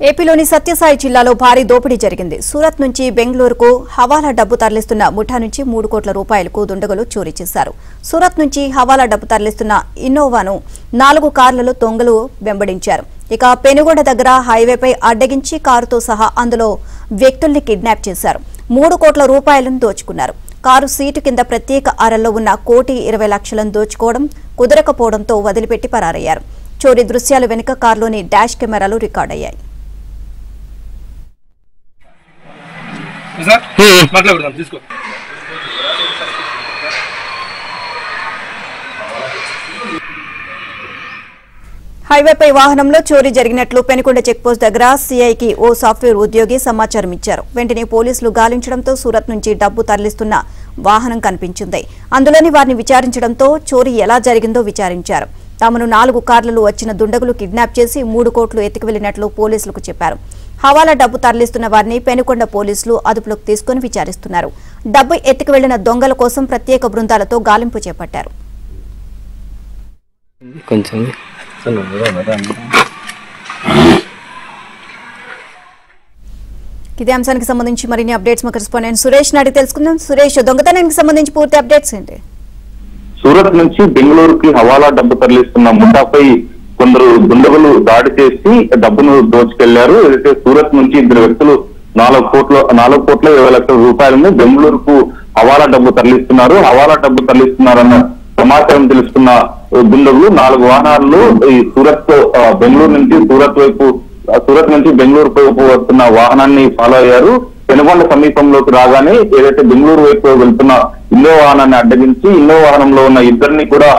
ఏపీలోని సత్యసాయి జిల్లాలో భారీ దోపిడీ జరిగింది. సూరత్ నుంచి బెంగళూరుకు హవాలా డబ్బు తరలిస్తున్న ముఠా నుంచి 3 కోట్ల రూపాయలకు దుండగులు చోరీ చేశారు. సూరత్ నుంచి హవాలా డబ్బు తరలిస్తున్న ఇన్నోవాను 4 కార్లలో దొంగలు వెంబడించారు. ఇక పెనుగొండ దగ్గర హైవేపై అడ్డగించి కారుతో సహా అందులో వ్యక్తుల్ని కిడ్నాప్ చేశారు. 3 కోట్ల రూపాయలను దోచుకున్నారు. కారు సీటు కింద ప్రత్యేక అరల్లో ఉన్న 1,20,00,000 దోచుకోవడం కుదరకపోవడంతో వదిలిపెట్టి పరారయ్యారు. చోరీ దృశ్యాలు వెనుక కారులోని డాష్ కెమెరాలు రికార్డయ్యాయి. హైవేపై వాహనంలో చోరీ జరిగినట్లు పెనుకొండ చెక్పోస్ట్ దగ్గర సీఐకి ఓ సాఫ్ట్వేర్ ఉద్యోగి సమాచారం ఇచ్చారు. వెంటనే పోలీసులు గాలించడంతో సూరత్ నుంచి డబ్బు తరలిస్తున్న వాహనం కనిపించింది. అందులోని వారిని విచారించడంతో చోరీ ఎలా జరిగిందో విచారించారు. తమను 4 కార్లలో వచ్చిన దుండగులు కిడ్నాప్ చేసి 3 కోట్లు ఎత్తుకు వెళ్లినట్లు పోలీసులకు చెప్పారు. హవాలా డబ్బు తరలిస్తున్న వారిని పెనుకొండ పోలీసులు అదుపులోకి తీసుకుని విచారిస్తున్నారు. డబ్బు ఎత్తుకు వెళ్లిన దొంగల కోసం ప్రత్యేక బృందాలతో గాలింపు చేపట్టారు. ఇదే అంశానికి సంబంధించి మరిన్ని అప్డేట్స్ మా కరెస్పాండెంట్ సురేష్ అడిగి తెలుసుకుందాం. సురేష్, దొంగతనానికి సంబంధించి పూర్తి అప్డేట్స్ ఏంటి? సూరత్ నుంచి బెంగళూరుకి హవాలా డబ్బు తరలిస్తున్న ముఠాపై కొందరు దుండగులు దాడి చేసి డబ్బును దోచుకెళ్లారు. ఏదైతే సూరత్ నుంచి 2 వ్యక్తులు 4,20,00,000 రూపాయలను బెంగళూరుకు హవాలా డబ్బు తరలిస్తున్నారు. హవాలా డబ్బు తరలిస్తున్నారన్న సమాచారం తెలుసుకున్న దుండగులు 4 వాహనాల్లో ఈ బెంగళూరు నుంచి సూరత్ నుంచి బెంగళూరు వైపు వస్తున్న వాహనాన్ని ఫాలో అయ్యారు. పెనుగొండ సమీపంలోకి రాగానే ఏదైతే బెంగళూరు వైపు వెళ్తున్న ఇన్నో వాహనాన్ని అడ్డగించి ఇన్నో వాహనంలో ఉన్న ఇద్దరిని కూడా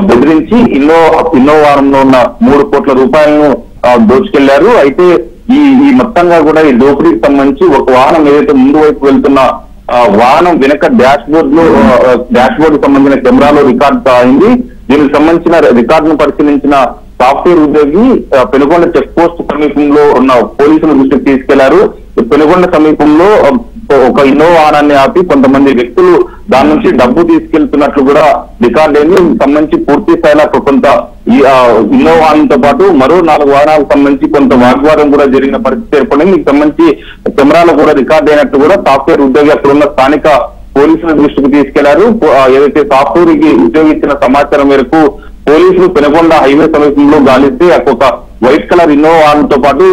బెదిరించి ఇన్నో వాహనంలో ఉన్న 3 కోట్ల రూపాయలను దోచుకెళ్లారు. అయితే ఈ మొత్తంగా కూడా ఈ దోపిడీకి సంబంధించి ఒక వాహనం ఏదైతే ముందు వైపు వెళ్తున్న వాహనం వెనక డాష్ బోర్డు సంబంధించిన కెమెరాలో రికార్డు అయింది. దీనికి సంబంధించిన రికార్డును పరిశీలించిన సాఫ్ట్వేర్ ఉద్యోగి పెనుగొండ చెక్ పోస్ట్ సమీపంలో ఉన్న పోలీసుల దృష్టికి తీసుకెళ్లారు. పెనుగొండ సమీపంలో ఒక ఇన్నో వాహనాన్ని ఆపి కొంతమంది వ్యక్తులు దాని నుంచి డబ్బు తీసుకెళ్తున్నట్లు కూడా రికార్డ్ అయింది. సంబంధించి పూర్తి స్థాయిలో కొంత ఇన్నో వాహనంతో పాటు మరో 4 వాహనాలకు సంబంధించి కొంత వాగ్వాదం కూడా జరిగిన పరిస్థితి ఏర్పడింది. దీనికి సంబంధించి కెమెరాలో కూడా రికార్డ్ అయినట్టు కూడా సాఫ్ట్వేర్ ఉద్యోగి అక్కడ ఉన్న స్థానిక పోలీసుల దృష్టికి తీసుకెళ్లారు. ఏదైతే సాఫ్ట్వేర్ ఉద్యోగి ఇచ్చిన సమాచారం మేరకు పోలీసులు పెనుగొండ హైవే సమీపంలో గాలిస్తే ఒక వైట్ కలర్ ఇన్నోవా వాహనంతో పాటు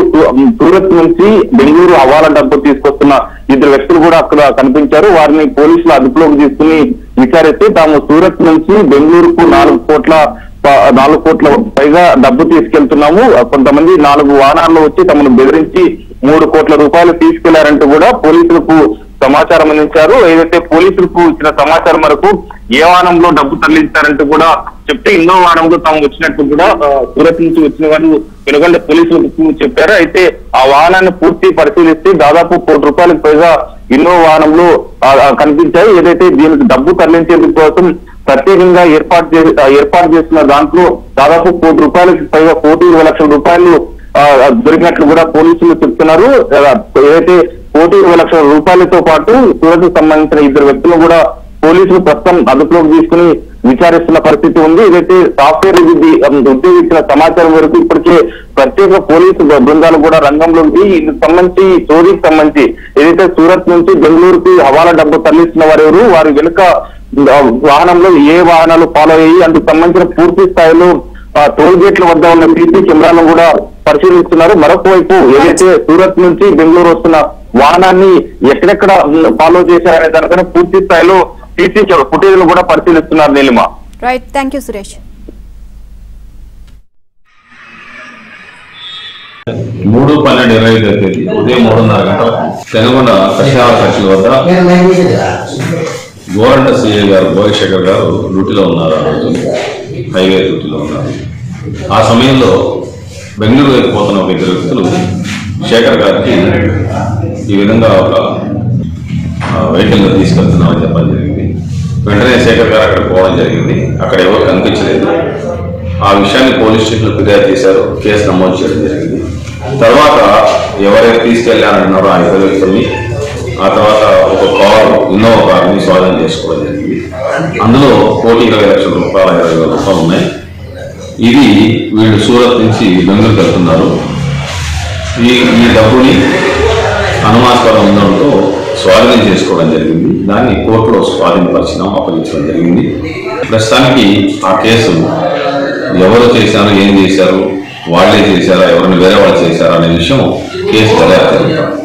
సూరత్ నుంచి బెంగళూరు హవాలా డబ్బు తీసుకొస్తున్న 2 వ్యక్తులు కూడా అక్కడ కనిపించారు. వారిని పోలీసులు అదుపులోకి తీసుకుని విచారిస్తే తాము సూరత్ నుంచి బెంగళూరుకు 4 కోట్ల పైగా డబ్బు తీసుకెళ్తున్నాము, కొంతమంది 4 వాహనాల్లో వచ్చి తమను బెదిరించి 3 కోట్ల రూపాయలు తీసుకెళ్లారంటూ కూడా పోలీసులకు సమాచారం అందించారు. ఏదైతే పోలీసులకు ఇచ్చిన సమాచారం వరకు ఏ వాహనంలో డబ్బు తరలించారంటూ కూడా చెప్తే ఇన్నో వాహనంలో తాము వచ్చినట్టు కూడా సూరత్ నుంచి వచ్చిన వారు పెనుగొండ పోలీసులకు చెప్పారు. అయితే ఆ వాహనాన్ని పూర్తి పరిశీలిస్తే దాదాపు 1 కోటి రూపాయలకు పైగా ఇన్నో వాహనంలో కనిపించాయి. ఏదైతే దీనికి డబ్బు తరలించేందుకు కోసం ప్రత్యేకంగా ఏర్పాటు చేసిన దాంట్లో దాదాపు 1 కోటి రూపాయలకు పైగా 1,20,00,000 రూపాయలు దొరికినట్లు కూడా పోలీసులు చెప్తున్నారు. ఏదైతే 1,20,00,000 రూపాయలతో పాటు సూరత్ సంబంధించిన 2 వ్యక్తులు కూడా పోలీసులు ప్రస్తుతం అదుపులోకి తీసుకుని విచారిస్తున్న పరిస్థితి ఉంది. ఏదైతే సాఫ్ట్వేర్ ఉద్యోగి ఇచ్చిన సమాచారం వరకు ఇప్పటికే ప్రత్యేక పోలీసు బృందాలు కూడా రంగంలోకి ఇందుకు సంబంధించి చోరీకి సంబంధించి ఏదైతే సూరత్ నుంచి బెంగళూరుకి హవాలా డబ్బు తరలిస్తున్న వారెవరు, వారి వెనుక వాహనంలో ఏ వాహనాలు ఫాలో అయ్యి అందుకు సంబంధించిన పూర్తి స్థాయిలో టోల్ గేట్ల వద్ద ఉన్న సీసీ కెమెరాలను కూడా పరిశీలిస్తున్నారు. మరొక వైపు ఏదైతే సూరత్ నుంచి బెంగళూరు వస్తున్న వాహనాన్ని ఎక్కడెక్కడ ఫాలో చేశారనే దానిపైన పూర్తి స్థాయిలో సీసీ ఫుటేజ్ కూడా పరిశీలిస్తున్నారు. Neelima, right, thank you Suresh. 3/12/25 తేదీ ఉదయం 3:30 గంటల పెనుగొండ కృష్ణాల సర్కిల్ వద్ద గోరంట సిఐ గారు భోగశేఖర్ గారు డ్యూటీలో ఉన్నారు. ఆ రోజు హైవే డ్యూటీలో ఉన్నారు. ఆ సమయంలో బెంగళూరు వైపు పోతున్న ఒక 2 వ్యక్తులు శేఖర్ గారికి ఈ విధంగా ఒక వెహికల్లో తీసుకెళ్తున్నామని చెప్పడం జరిగింది. వెంటనే శేఖర్ గారు అక్కడ పోవడం జరిగింది. అక్కడ ఎవరు కనిపించలేదు. ఆ విషయాన్ని పోలీస్ స్టేషన్లో ఫిర్యాదు చేశారు. కేసు నమోదు చేయడం జరిగింది. తర్వాత ఎవరైతే తీసుకెళ్లారన్నారో ఆ 2 వ్యక్తుల్ని ఆ తర్వాత ఒక కారు ఇన్నోవా కార్ని స్వాధీనం చేసుకోవడం జరిగింది. అందులో 1,20,00,000 రూపాయలు 20,000 రూపాయలు ఉన్నాయి. ఇది వీళ్ళు సూరత్ నుంచి బెంగళూరు వెళ్తున్నారు. ఈ డబ్బుని అనుమానాస్పదం ఉండడంతో స్వాధీనం చేసుకోవడం జరిగింది. దాన్ని కోర్టులో స్వాధీనపరిచినాం, అప్పగించడం జరిగింది. ప్రస్తుతానికి ఆ కేసు ఎవరు చేశారు, ఏం చేశారు, వాళ్ళే చేశారా, ఎవరిని వేరే వాళ్ళు చేశారా అనే విషయం కేసు దర్యాప్తు జరుగుతుంది.